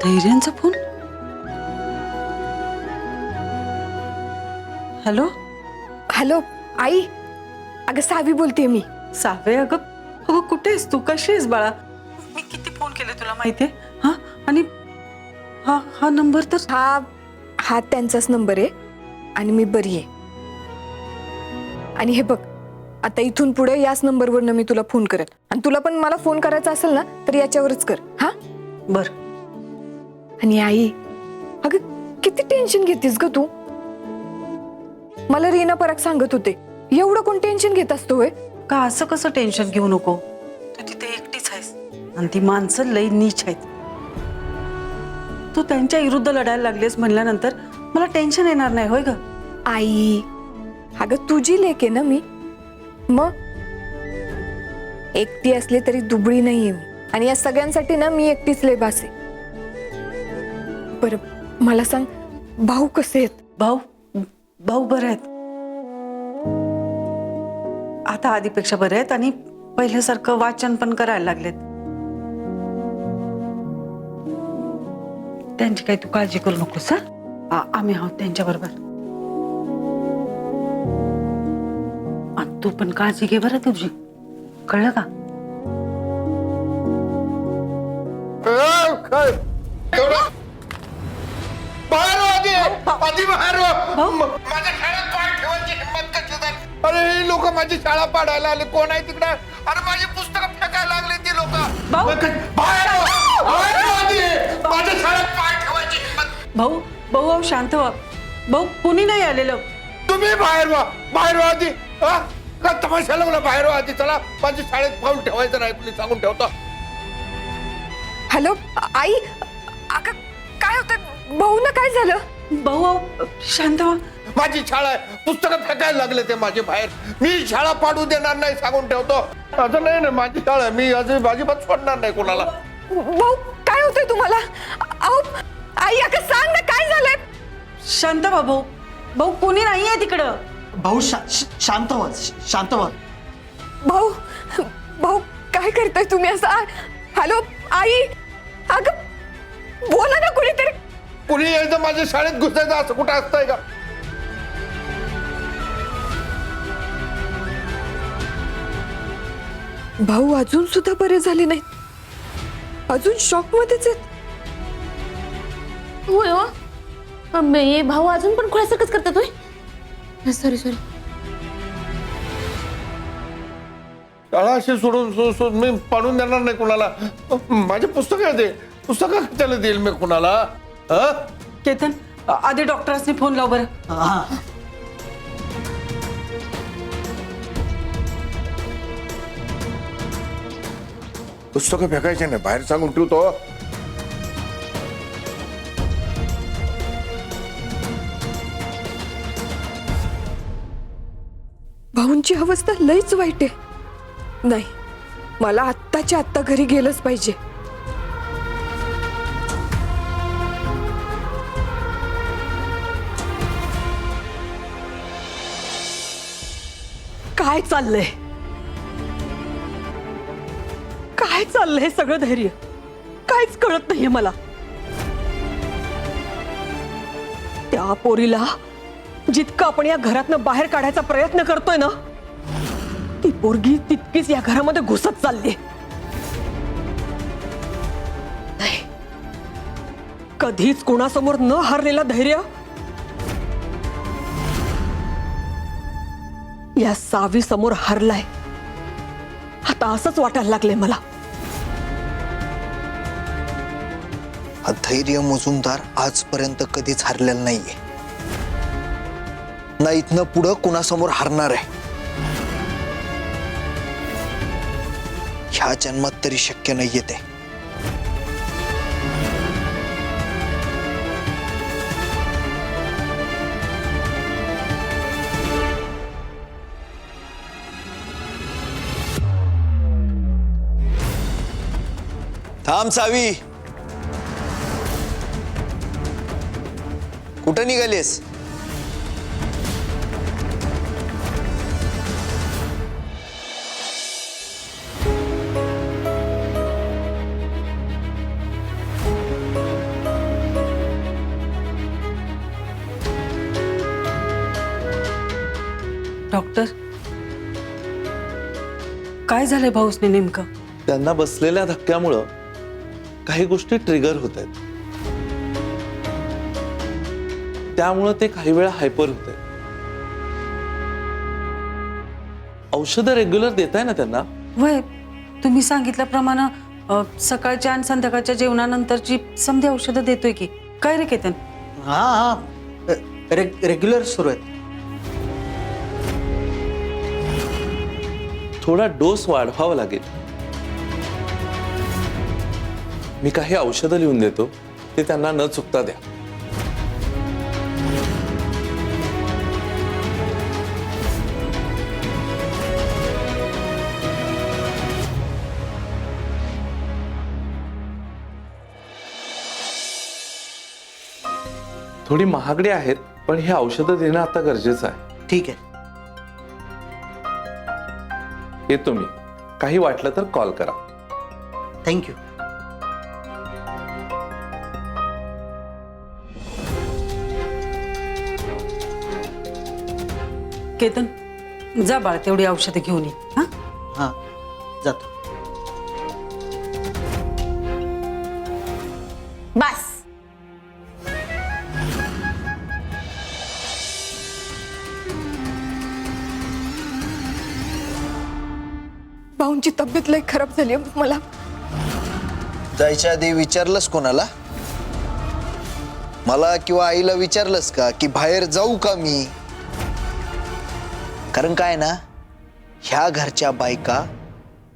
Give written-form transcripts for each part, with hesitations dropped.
धैर्यांचा phone. Hello. Hello आई, अगं सावी बोलते मी. Save, अगं अगं कुठे आहेस तू? कशी आहेस बाळा? मी किती फोन केले तुला माहितीये? हा, आणि हा हा नंबर तर हा त्यांचाच नंबर आहे आणि मी बरी आहे. आणि हे बघ, आता इथून पुढे याच नंबरवरनं मी तुला फोन करेन. आणि तुला पण मला फोन करायचा असेल ना तर याच्यावरच कर. हा बर. आणि आई, अगं किती टेन्शन घेतेस ग तू? मला रीना पराग सांगत होते, एवढं कोण टेन्शन घेत असतो होय? का असं कसं टेन्शन घेऊ नको? तू तिथे एकटीच आहेस आणि ती माणसं लई नीच आहेत. तू त्यांच्या विरुद्ध लढायला लागलेस म्हणल्यानंतर मला टेन्शन येणार नाही होय ग? आई, अगं तुझी लेक आहे ना मी. मग एकटी असली तरी दुबळी नाहीये मी. आणि या सगळ्यांसाठी ना मी एकटीच लय बास आहे. बरं मला सांग, भाऊ कसे आहेत? भाऊ भाऊ बरे आहेत. आता आधीपेक्षा बरे आहेत आणि पहिल्यासारखं वाचन पण करायला लागलेत. त्यांची काही तू काळजी करू नकोस. हा, आम्ही आहोत त्यांच्या बरोबर. तू पण काळजी घे बरं तुझी, कळलं का? माझ्या शाळेत पाय ठेवायची हिंमत कशी झाली? अरे ही लोक माझी शाळा पाडायला आले. कोण आहे तिकडे? अरे माझी पुस्तकं फेकायला लागले ती लोक. माझ्या शाळेत पाय ठेवायची हिंमत. भाऊ भाऊ भाऊ शांत व्हा. भाऊ कुणी नाही आलेलं. तुम्ही बाहेर व्हा, बाहेर व्हा आधी. का तमाशा लावला? बाहेर व्हा आधी. चला, माझ्या शाळेत पाऊल ठेवायचं नाही, तुम्ही सांगून ठेवतो. हॅलो आई, अगं काय होतं? भाऊ ना काय झालं? भाऊ शांत व्हा. माझी शाळा आहे, पुस्तकं फेकायला लागले ते माझे बाहेर. मी शाळा पाडू देणार नाही, सांगून ठेवतो. असं नाही ना, माझी शाळा आहे, मी अजिबात सोडणार नाही कोणाला. भाऊ काय होतंय तुम्हाला? अहो आई, अगं सांग ना काय झालंय? शांत व्हा भाऊ. भाऊ कुणी नाहीये तिकडं. भाऊ शांत व्हा, शांत व्हा. भाऊ भाऊ काय करताय तुम्ही असं? हॅलो आई, अगं बोला ना कुणीतरी. कुणी यायचं माझ्या शाळेत घुसायचं असं कुठं असतंय का? भाऊ अजून सुद्धा बरे झाले नाहीत, अजून शॉक मध्येच आहेत. होय हो, हे भाऊ अजून पण खुळ्यासारखंच करतात होय. सॉरी. शाळा अशी सोडून मी पाडून देणार नाही कुणाला. माझे पुस्तक आहे, ते पुस्तकं त्याला देईल मी कुणाला? केतन, आधी डॉक्टरांनी फोन लाव बरं. हा. पुस्तकं फेकायचे नाही, बाहेर सांगून ठेवतो. भाऊंची अवस्था लईच वाईट आहे. नाही, मला आत्ताच्या आत्ता घरी गेलंच पाहिजे. काय चाललंय? काय चाललंय सगळं? धैर्य काहीच कळत नाहीये मला. त्या पोरीला जितकं आपण या घरातनं बाहेर काढायचा प्रयत्न करतोय ना, ती पोरगी तितकीच या घरामध्ये घुसत चालली. नाही, कधीच कोणासमोर न हारलेला धैर्य या सावी समोर हारलाय. आता असंच वाटायला लागले मला. हा धैर्य मुजुमदार आजपर्यंत कधीच हारलेला नाहीये, ना इथनं पुढं कुणासमोर हारणार आहे. ह्या जन्मात तरी शक्य नाहीये ते. थांब सावी, कुठं निघालीस? डॉक्टर, काय झालंय भाऊसने नेमकं? त्यांना बसलेल्या धक्क्यामुळं काही गोष्टी ट्रिगर होत आहेत, त्यामुळं ते काही वेळा हायपर होत आहेत. औषधं रेग्युलर देताय ना त्यांना? वय तुम्ही सांगितल्याप्रमाणे सकाळच्या आणि संध्याकाळच्या जेवणानंतरची समधी औषधं देतोय की. काय रे केतन? हा रेग्युलर सुरू आहेत. थोडा डोस वाढवावा लागेल. मी काही औषधं लिहून देतो, ते त्यांना न चुकता द्या. थोडी महागडी आहेत, पण ही औषधं देणं आता गरजेचं आहे. ठीक आहे. येतो मी. काही वाटलं तर कॉल करा. थँक्यू. केतन, जा बाळ, तेवढी औषधं घेऊन ये. हा, हां, जातो. बस. भाऊंची तब्येत लय खराब झाली आहे. मला जायच्या आधी विचारलंस कोणाला? मला किंवा आईला विचारलंस का की बाहेर जाऊ का मी? कारण काय ना, ह्या घरच्या बायका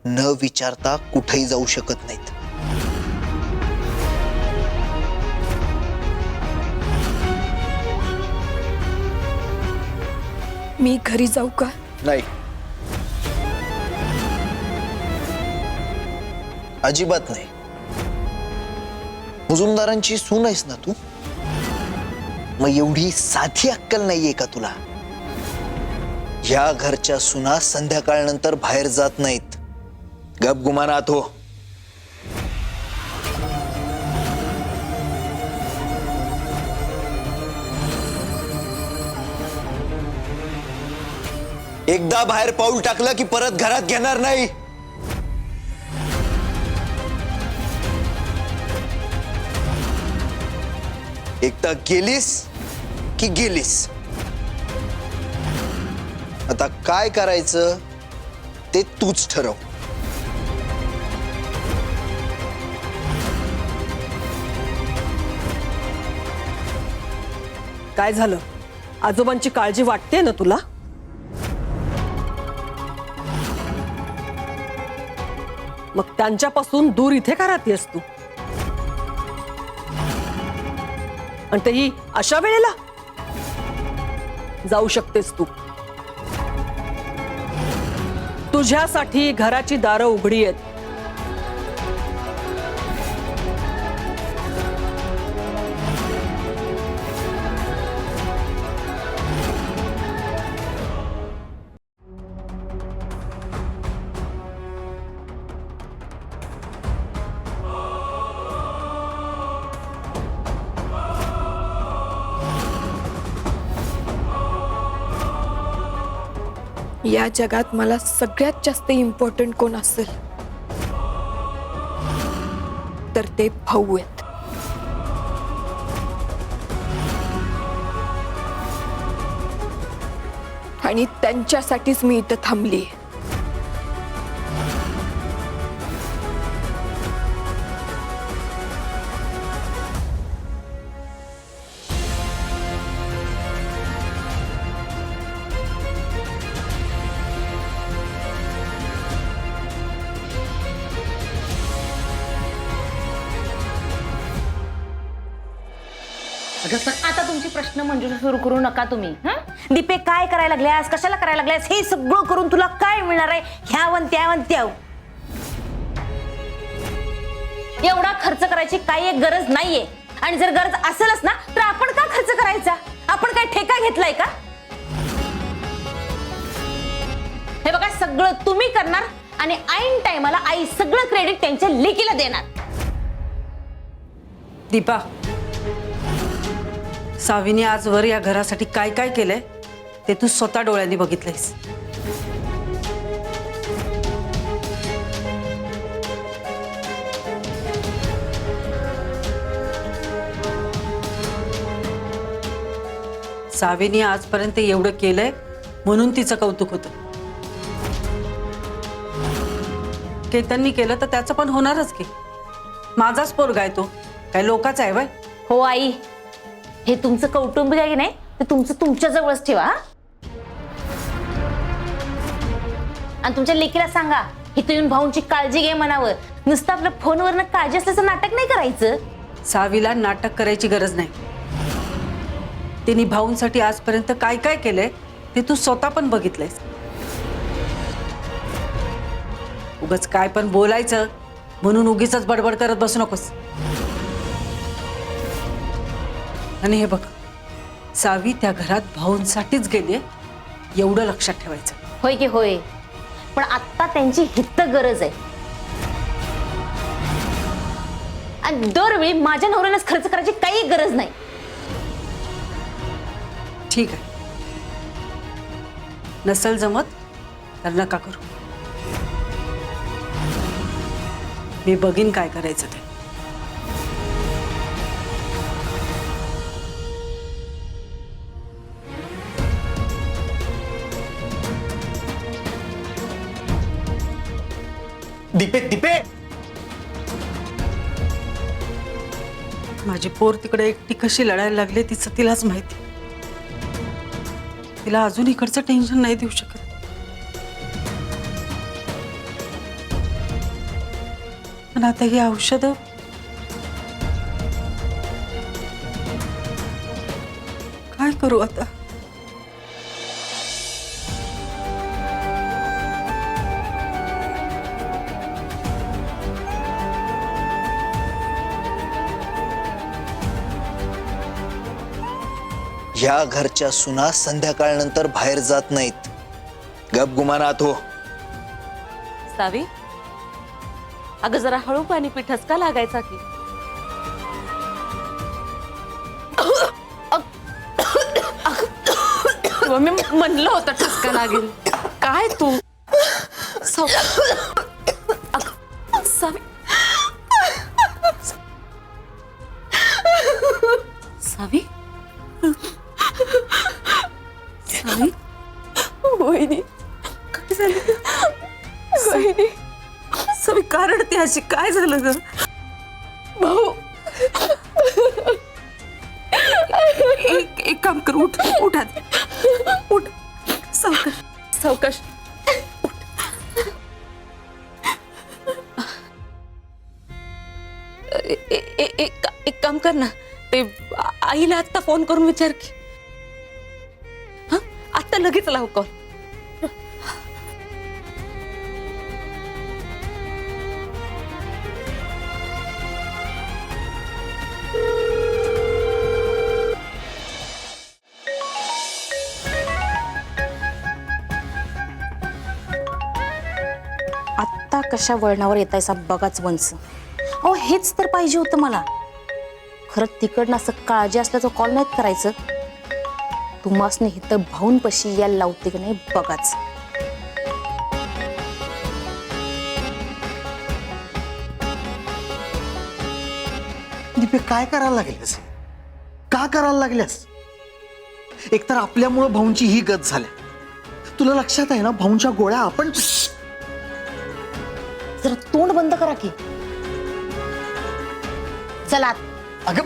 न विचारता कुठेही जाऊ शकत नाहीत. मी घरी जाऊ का? नाही, अजिबात नाही. मुजुमदारांची सून आहेस ना तू, मग एवढी साधी अक्कल नाहीये का तुला? या घरच्या सुना संध्याकाळनंतर बाहेर जात नाहीत. गप गुमानात हो. एकदा बाहेर पाऊल टाकलं की परत घरात घेणार नाही. एकदा गेलीस की गेलीस. आता काय करायचं ते तूच ठरव. काय झालं? आजोबांची काळजी वाटते ना तुला? मग त्यांच्यापासून दूर इथे का राहतेस तू? आणि तेही अशा वेळेला? जाऊ शकतेस तू. तुझ्यासाठी घराची दारं उघडी आहेत. या जगात मला सगळ्यात जास्त इम्पॉर्टंट कोण असेल तर ते भाऊ आहेत. आणि त्यांच्यासाठीच मी इथं थांबली. आता तुमची प्रश्न मंजुषा सुरू करू नका तुम्ही. दीपे, काय करायला लागल्यास, कशाला करायला लागल्यास, हे सगळं करून तुला काय मिळणार आहे? ह्यावन त्यावन त्याव एवढा खर्च करायची काही एक गरज नाहीये. आणि जर गरज असेलच ना तर आपण का खर्च करायचा? आपण काय ठेका घेतलाय का? हे बघा, सगळं तुम्ही करणार आणि ऐन टाइमाला आई सगळं क्रेडिट त्यांच्या लेकीला देणार. दीपा, सावीने आजवर या घरासाठी काय काय केलंय ते तू स्वतः डोळ्यांनी बघितलंयस. सावीने आजपर्यंत एवढं केलंय म्हणून तिचं कौतुक होतं. केतननी केलं तर त्याचं पण होणारच की. माझाच पोरगा आहे तो, काय लोकाचा आहे वय? हो आई, हे तुमचं कौटुंबिक आहे की नाही ते तुमचं तुमच्या जवळच ठेवा हा? आणि तुमच्या लेकीला सांगा इथं येऊन भाऊंची काळजी घे म्हणावं. नुसतं आपल्या फोनवरनं काळजी असल्याचं नाटक नाही करायचं. सावीला नाटक करायची गरज नाही. तिने भाऊंसाठी आजपर्यंत काय काय केलंय ते तू स्वतः पण बघितलंयस. उगाच काय पण बोलायचं म्हणून उगीच बडबड करत बसू नकोस. आणि हे बघ, सावी त्या घरात भाऊंसाठीच गेलीये एवढं लक्षात ठेवायचं. होय की होय, पण आता त्यांची हित गरज आहे. आणि दरवेळी माझ्या नवऱ्यानेच खर्च करायची काही गरज नाही. ठीक आहे, नसल जमत तर नका करू. मी बघीन काय करायचं ते. दीपे माझी पोर तिकडे एकटी कशी लढायला लागले तिचं तिलाच माहिती. तिला अजून इकडचं टेन्शन नाही देऊ शकत. पण आता ही औषधं काय करू आता? या घरच्या सुना संध्याकाळनंतर बाहेर जात नाहीत. गप गुमानात हो. सावी, अगं जरा हळू पाणी पिठच का लागायचा की? मी म्हणलं होतं ठसका लागेल. काय तू सावी, सावी, सावी, वहिनी काय झालं? वहिनी सवी का रडते अशी? काय झालं ग? भाऊ, एक काम कर, उठ उठ आधी. उठ, सावकाश सावकाश. एक काम कर ना, ते आईला आत्ता फोन करून विचार की. हा, आत्ता लगेच लाव कॉल. आत्ता कशा वळणावर येतायसा बघाच वंच. अहो हेच तर पाहिजे होतं मला. खरं तिकडनं असं काळजी असल्याचं कॉल नाहीत करायचं. तुम्हासने इथं भाऊंपाशी यायला लावते की नाही बघाच. दीपे काय करायला लागल्यास? का करायला लागल्यास? एकतर आपल्यामुळं भाऊंची ही गत झाली. तुला लक्षात आहे ना, भाऊंच्या गोळ्या आपण. जरा तोंड बंद करा की. चला अगं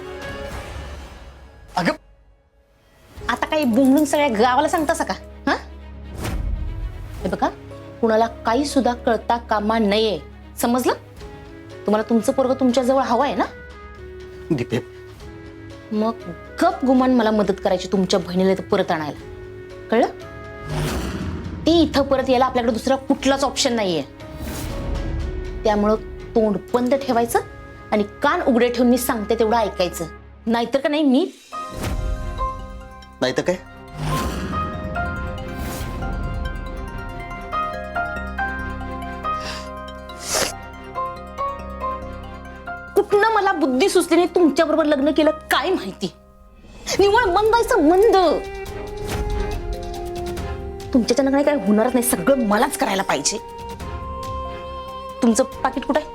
अगं आता काही बुंगळून सगळ्या गावाला सांगतासा का? हा, हे बघा, कुणाला काही सुद्धा कळता कामा नये, समजलं? तुम्हाला तुमचं पोरगं तुमच्या जवळ हवं आहे ना? दीपे, मग गप गुमान मला मदत करायची तुमच्या बहिणीला इथं परत आणायला, कळलं? ती इथं परत यायला आपल्याकडे दुसरा कुठलाच ऑप्शन नाहीये. त्यामुळं तोंड बंद ठेवायचं आणि कान उघडे ठेवून मी सांगते तेवढं ऐकायचं. नाहीतर का नाही मी नाही तर काय? कुठनं मला बुद्धी सुचली नाही तुमच्या बरोबर लग्न केलं काय माहिती. निव्वळ मंदायचं मंद. तुमच्याच्यानं काही काय होणारच नाही, सगळं मलाच करायला पाहिजे. तुमचं पाकिट कुठं आहे?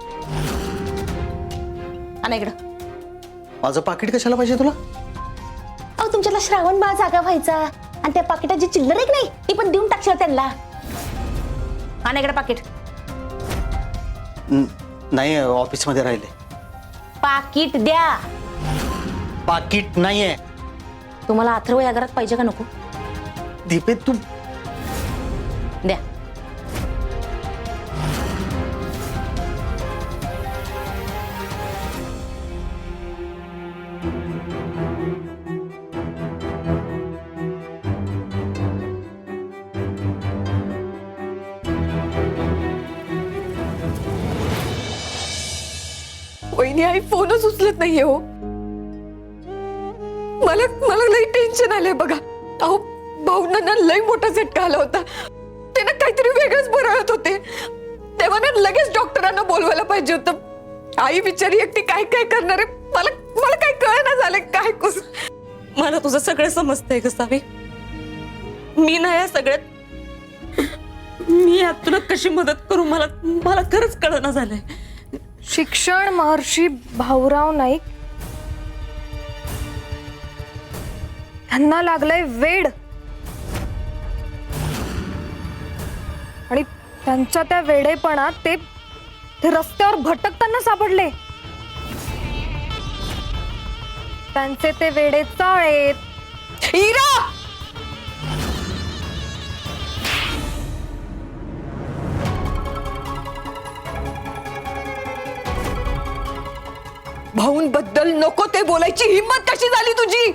आणा इकडं. माझं पाकिट कशाला पाहिजे तुला? अहो तुमच्याला श्रावण बाळ जागा व्हायचा आणि त्या पाकिटात जी चिल्लर आहे की नाही ती पण देऊन टाकशील त्यांना. आणा इकडं पाकिट. नाही, ऑफिसमध्ये राहिले. पाकिट द्या. पाकिट नाहीये. तुम्हाला अथर्व या घरात पाहिजे का नको? दीपे तू द्या. वहिनी आई फोनच उचलत नाहीये हो. मला मला लई टेन्शन आलंय बघा. अहो भाऊंना लई मोठा झटका आला होता. ते ना काहीतरी वेगळंच बरळत होते. तेव्हा ना लगेच डॉक्टरांना बोलवायला पाहिजे होतं. आई बिचारी एकटी काय काय करणार आहे. मला मला काय कळना झालं काय करू. मला तुझं सगळं समजतंय ग सावी. मी ना या सगळ्यात मी यात तुला कशी मदत करू मला मला खरंच कळना झालंय. शिक्षण महर्षी भाऊराव नाईक त्यांना लागलंय वेड आणि त्यांच्या त्या वेडेपणात ते रस्त्यावर भटकताना सापडले. त्यांचे ते वेडे चाळेत. इरा भाऊंबद्दल नको ते बोलायची हिम्मत कशी झाली तुझी?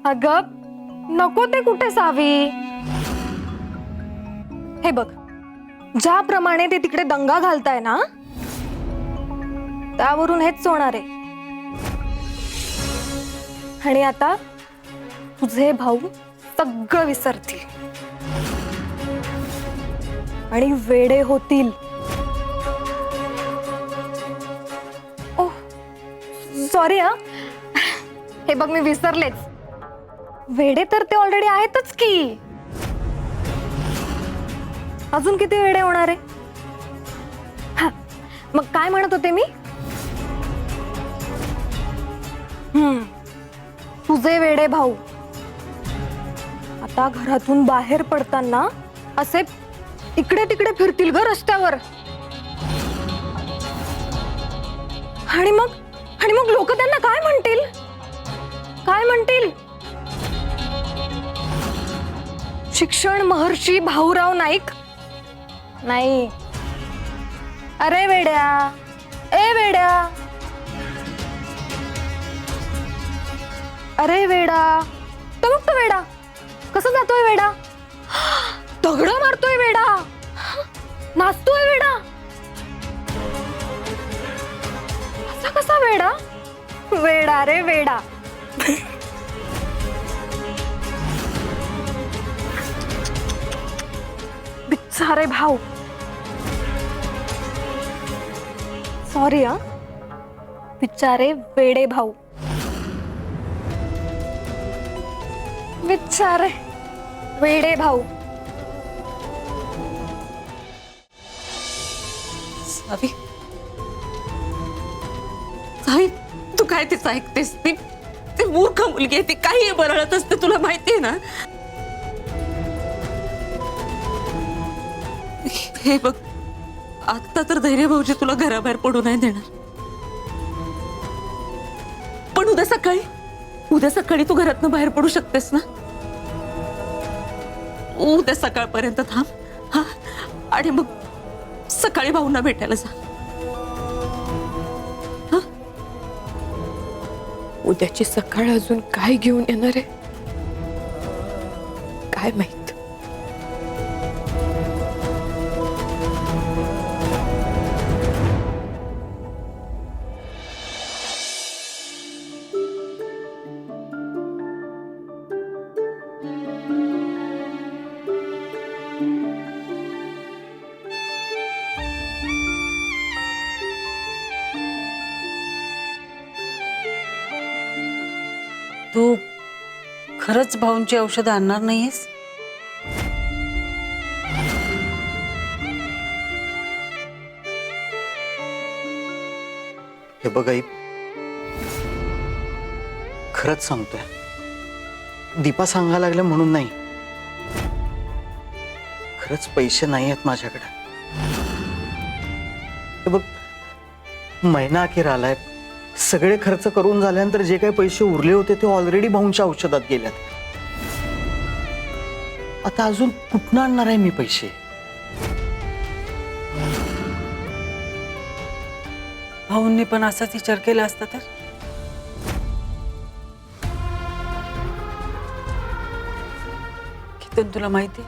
अगं नको ते कुठे सावी. हे बघ, ज्याप्रमाणे ते तिकडे दंगा घालताय ना त्यावरून हेच होणार आहे. आणि आता तुझे भाऊ सगळं विसरतील आणि वेडे होतील. ओह सॉरी हा. हे बघ मी विसरलेच. वेडे तर ते ऑलरेडी आहेतच की. अजून किती वेडे होणार आहे. हा, मग काय म्हणत होते मी? तुझे वेडे भाऊ आता घरातून बाहेर पडताना असे इकडे तिकडे फिरतील ग रस्त्यावर. आणि मग लोक त्यांना काय म्हणतील? काय म्हणतील? शिक्षण महर्षी भाऊराव नाईक नाही. अरे वेड्या, ए वेड्या, अरे वेडा. तो बघ तो वेडा कसा जातोय. वेडा दगड मारतोय. वेडा नाचतोय. वेडा असा कसा वेडा. वेडा रे वेडा. बिचारे भाऊ. सॉरी हा. बिचारे वेडे भाऊ. बिचारे वेडे भाऊ. सावी सावी तू काय तेच ऐकतेस. ती मूर्ख मुलगी आहे. ती काही बरळत असते तुला माहितीये ना. हे बघ आता तर धैर्य भाऊजी तुला घराबाहेर पडू नाही देणार. पण उद्या सकाळी तू घरातनं बाहेर पडू शकतेस ना. उद्या सकाळपर्यंत थांब. हा आणि मग सकाळी भाऊंना भेटायला जा. उद्याची सकाळ अजून काय घेऊन येणार आहे काय माहित. तू खरंच भाऊंची औषधं आणणार नाहीयेस? हे बघ आई, खरंच सांगतोय, दीपा सांगायला लागल्या म्हणून नाही. खरंच पैसे नाही आहेत माझ्याकडे. हे बघ, महिना अखेर आलाय. सगळे खर्च करून झाल्यानंतर जे काही पैसे उरले होते ते ऑलरेडी भाऊंच्या औषधात गेल्यात. आता अजून कुठनं आणणार आहे मी पैसे? भाऊंनी पण असाच विचार केला असता तर? कितन तुला माहिती,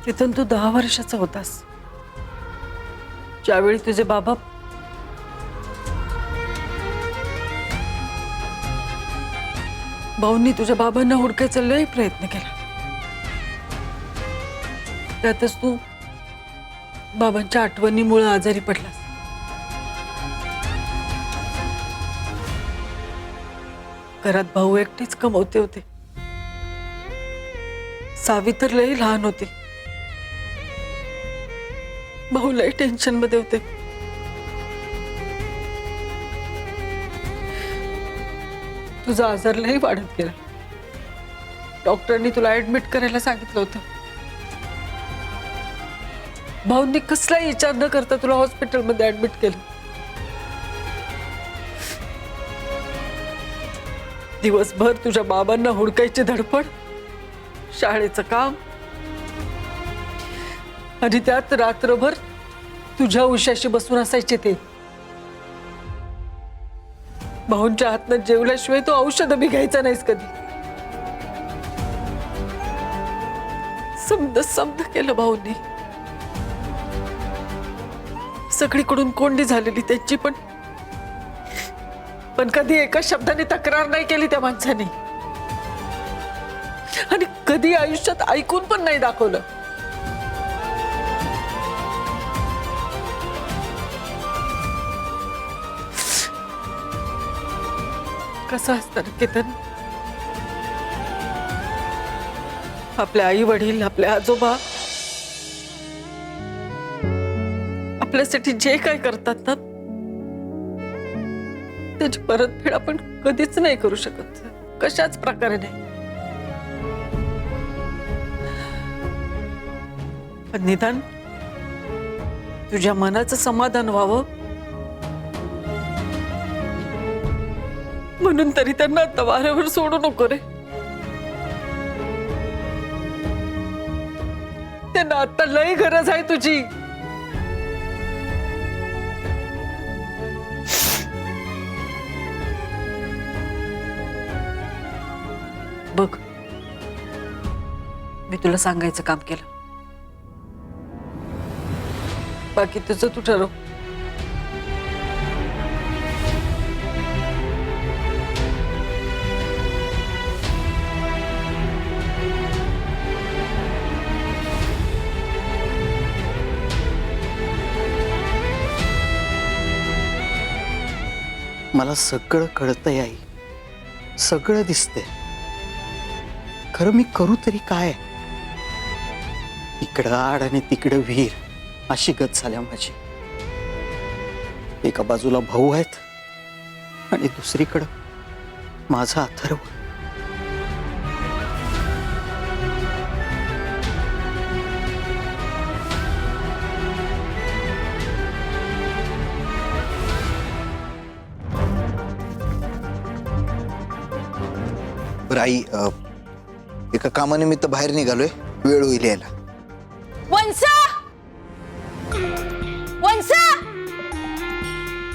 कितन तू 10 वर्षाचा होतास ज्यावेळी तुझे बाबा भाऊंनी तुझ्या बाबांना हुडकायचा लय प्रयत्न केला. त्यातच तू बाबांच्या आठवणीमुळे आजारी पडलास. घरात भाऊ एकटीच कमवते होते. सावी तर लय लहान होती. भाऊ लय टेन्शन मध्ये होते. तुझा आजार लय वाढत गेला. डॉक्टरांनी तुला ऍडमिट करायला सांगितलं होतं. भाऊंनी कसलाही विचार न करता तुला हॉस्पिटलमध्ये ऍडमिट केलं. दिवसभर तुझ्या बाबांना हुडकायची धडपड, शाळेचं काम आणि त्यात रात्रभर तुझ्या उशाशी बसून असायचे ते. भाऊंच्या हातनं जेवल्याशिवाय तू औषध बी घ्यायचा नाहीस कधी. समद केलं भाऊंनी. सगळीकडून कोंडी झालेली त्यांची, पण कधी एका शब्दाने तक्रार नाही केली त्या माणसाने. आणि कधी आयुष्यात ऐकून पण नाही दाखवलं. कसं असतं केतन, आपले आई वडील, आपले आजोबा आपल्यासाठी जे काय करतात ना, त्याची परतफेड आपण कधीच नाही करू शकत, कशाच प्रकारे नाही. पण निदान तुझ्या मनाचं समाधान व्हावं म्हणून तरी त्यांना आता वाऱ्यावर सोडू नको रे. त्यांना आता लई गरज आहे तुझी. बघ, मी तुला सांगायचं काम केलं. बाकी तुझं तू ठरव. मला सगळं कळतंय आई, सगळं दिसतंय. खरं मी करू तरी काय? इकडं आड आणि तिकडं विहीर अशी गत झाल्या माझी. एका बाजूला भाऊ आहेत आणि दुसरीकडं माझा अथर्व. बरं आई, एका कामानिमित्त बाहेर निघालोय, वेळ होईल यायला. वंसा, वंसा,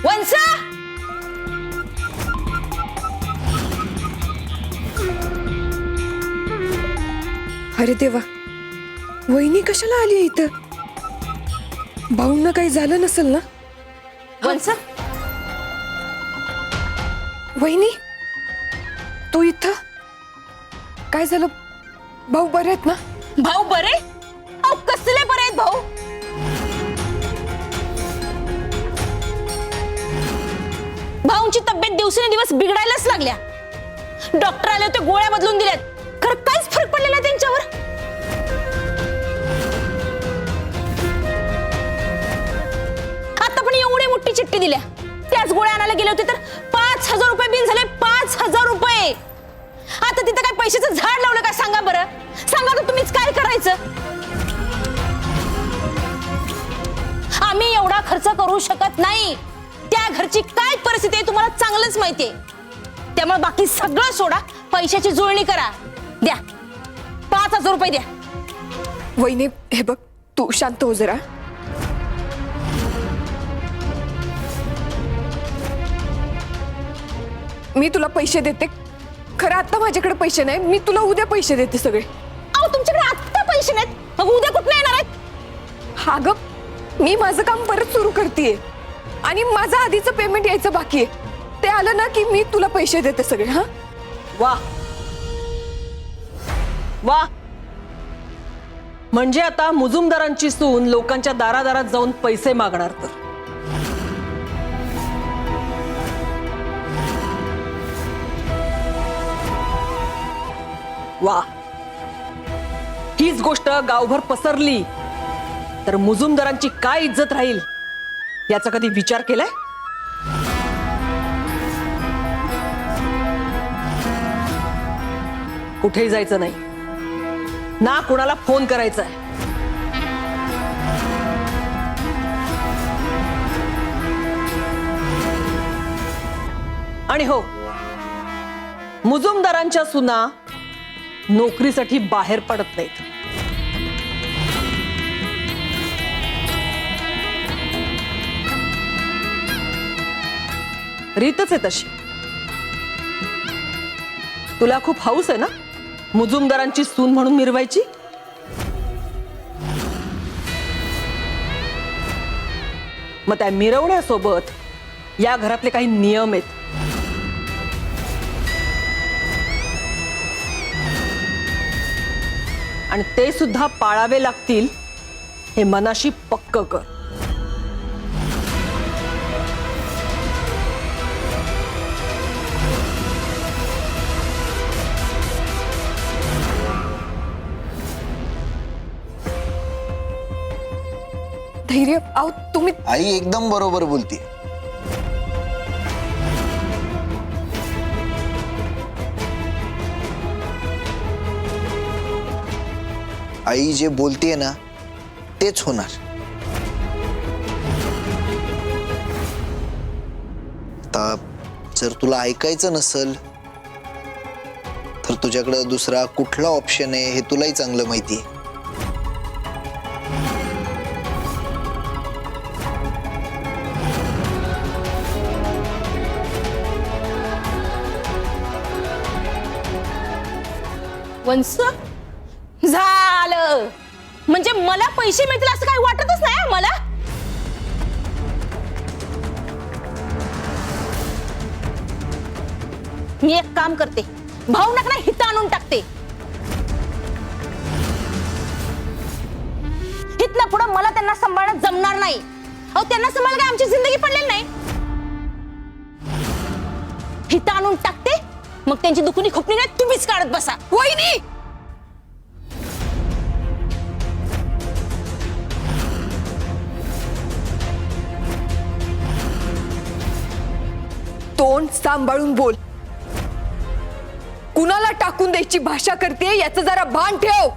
वंसा. अरे देवा, वहिनी कशाला आली इथं? भाऊंना काही झालं नसेल ना? वंसा, वहिनी तू इथं? काय झालं? भाऊ बरे आहेत ना? भाऊ बरे? अहो कसले बरे आहेत भाऊ? भाऊंची तब्येत दिवसेंदिवस बिघडायलाच लागल्या. डॉक्टर आले होते, गोळ्या बदलून दिल्यात, खरं काहीच फरक पडलेला नाही त्यांच्यावर. आता पण एवढी मोठी चिठ्ठी दिल्या. त्याच गोळ्या आणायला गेले होते तर 5,000 रुपये बिल झाले. 5,000 रुपये. आता तिथं काय पैशाचं झाड लावलं काय सांगा बरं. सांगा तर तुम्हीच काय करायचं. आम्ही एवढा खर्च करू शकत नाही. त्या घरची काय परिस्थिती आहे तुम्हाला चांगलंच माहितीये. त्यामुळे बाकी सगळं सोडा, पैशाची जुळणी करा. द्या 5,000 रुपये द्या. वहिनी हे बघ, तू शांत हो जरा. मी तुला पैसे देते. खरं आता माझ्याकडे पैसे नाही. मी तुला उद्या पैसे देते सगळे. अहो तुमच्याकडे आता पैसे नाहीत, मग उद्या कुठे येणार आहेत. हा ग, मी माझं काम परत सुरू करतेय आणि माझं आधीचं पेमेंट यायचं बाकी आहे. ते आलं ना की मी तुला पैसे देते सगळे. हा वा वा, म्हणजे आता मुजुमदारांची सून लोकांच्या दारादारात जाऊन पैसे मागणार तर. वा, हीच गोष्ट गावभर पसरली तर मुजुमदारांची काय इज्जत राहील याचा कधी विचार केलाय. कुठेही जायचं नाही ना, कुणाला फोन करायचा आहे. आणि हो, मुजुमदारांच्या सुना नोकरीसाठी बाहेर पडत नाहीत. रीतच आहे तशी. तुला खूप हौस आहे ना मुजुमदारांची सून म्हणून मिरवायची. मग त्या मिरवण्यासोबत या घरातले काही नियम आहेत. आणि ते सुद्धा पाळावे लागतील हे मनाशी पक्क कर. धैर्य, अहो तुम्ही. आई एकदम बरोबर बोलती. आई जे बोलतीये ना तेच होणार. आता जर तुला ऐकायचं नसेल तर तुझ्याकडे दुसरा कुठला ऑप्शन आहे हे तुलाही चांगलं माहिती आहे. वंस झालं म्हणजे मला पैसे मिळतील असं काही वाटतच नाही मला. मी एक काम करते, भाऊ नका हिता आणून टाकते. हितनं पुढं मला त्यांना सांभाळणं जमणार नाही. अहो त्यांना सांभाळ काय आमची जिंदगी पडलेली नाही. हिता आणून टाकते, मग त्यांची दुखणी खुपणी नाही तुम्हीच काढत बसा. वहिनी, तोंड सांभाळून बोल. कुणाला टाकून द्यायची भाषा करते याचं जरा भान ठेव.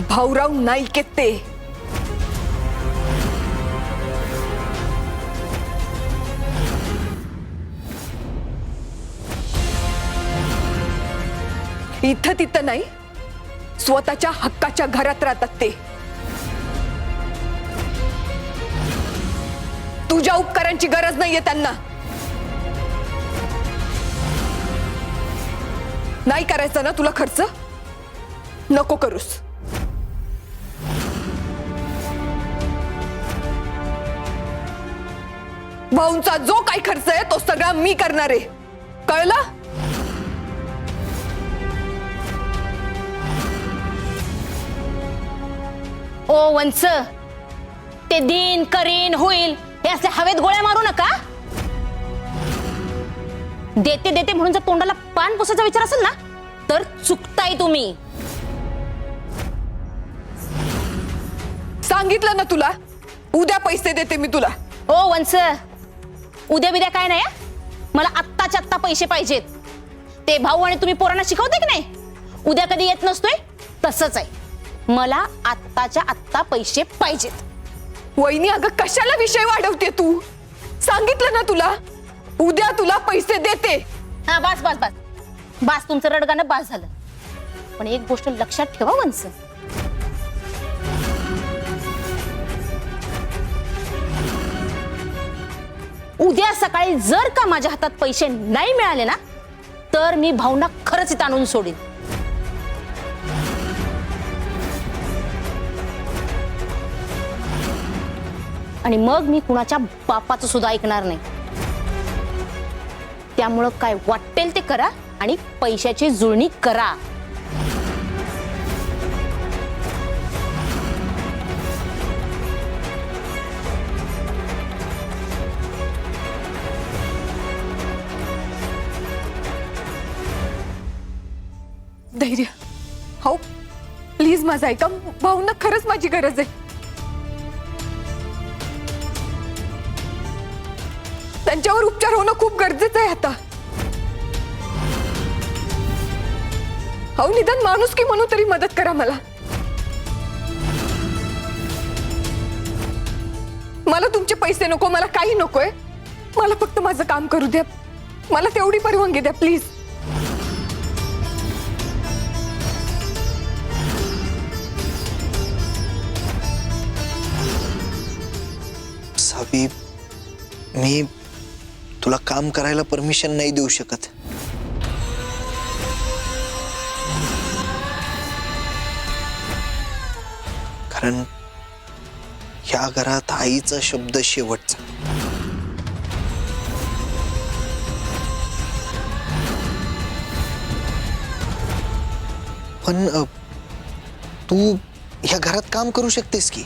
भाऊराव नाईक आहेत ते. इथं तिथं नाही, स्वतःच्या हक्काच्या घरात राहतात ते. तुझ्या उपकारांची गरज नाहीये त्यांना. नाही करायचा ना तुला खर्च, नको करूस. भाऊंचा जो काही खर्च आहे तो सगळा मी करणार आहे, कळलं? ओ वंच, ते दिन करीन होईल हे असले हवेत गोळ्या मारू नका. देते देते म्हणून जर तोंडाला पान पुसायचा विचार असेल ना तर चुकताय तुम्ही. सांगितलं ना तुला, उद्या पैसे देते मी तुला. ओ वंच, उद्या बिद्या काय नाही हं? मला आत्ताच्या आत्ता पैसे पाहिजेत. ते भाऊ आणि तुम्ही पोरांना शिकवते की नाही, उद्या कधी येत नसतोय तसंच आहे. मला आत्ताच्या आत्ता पैसे पाहिजेत. वहिनी अगं कशाला विषय वाढवते तू? सांगितलं ना तुला, उद्या तुला पैसे देते. हा बस बस बस बस, तुमचं रडगाणं बास झालं. पण एक गोष्ट लक्षात ठेवा वंच, उद्या सकाळी जर का माझ्या हातात पैसे नाही मिळाले ना तर मी भाऊंना खरंच इथं आणून सोडीन. आणि मग मी कुणाच्या बापाचं सुद्धा ऐकणार नाही. त्यामुळं काय वाटेल ते करा आणि पैशाची जुळणी करा. धैर्य, हो प्लीज माझं ऐका. भाऊंना खरंच माझी गरज आहे. त्यांच्यावर उपचार होणं खूप गरजेचं आहे आता. हो निदान माणुसकी म्हणून तरी मदत करा मला. मला तुमचे पैसे नको, मला काही नकोय. मला फक्त माझं काम करू द्या. मला तेवढी परवानगी द्या प्लीज. सावी, मी तुला काम करायला परमिशन नाही देऊ शकत. कारण ह्या घरात आईचा शब्द शेवटचा. पण तू ह्या घरात काम करू शकतेस की.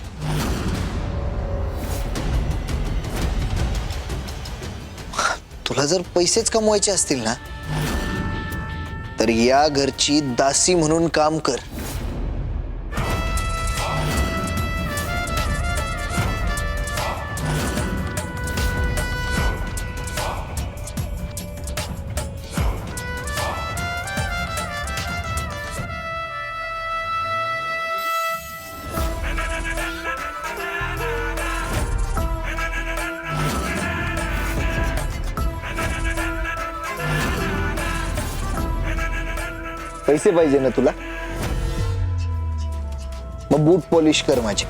तुला जर पैसेच कमवायचे असतील ना तर या घरची दासी म्हणून काम कर. पैसे पाहिजे ना तुला, मग बूट पॉलिश कर माझे.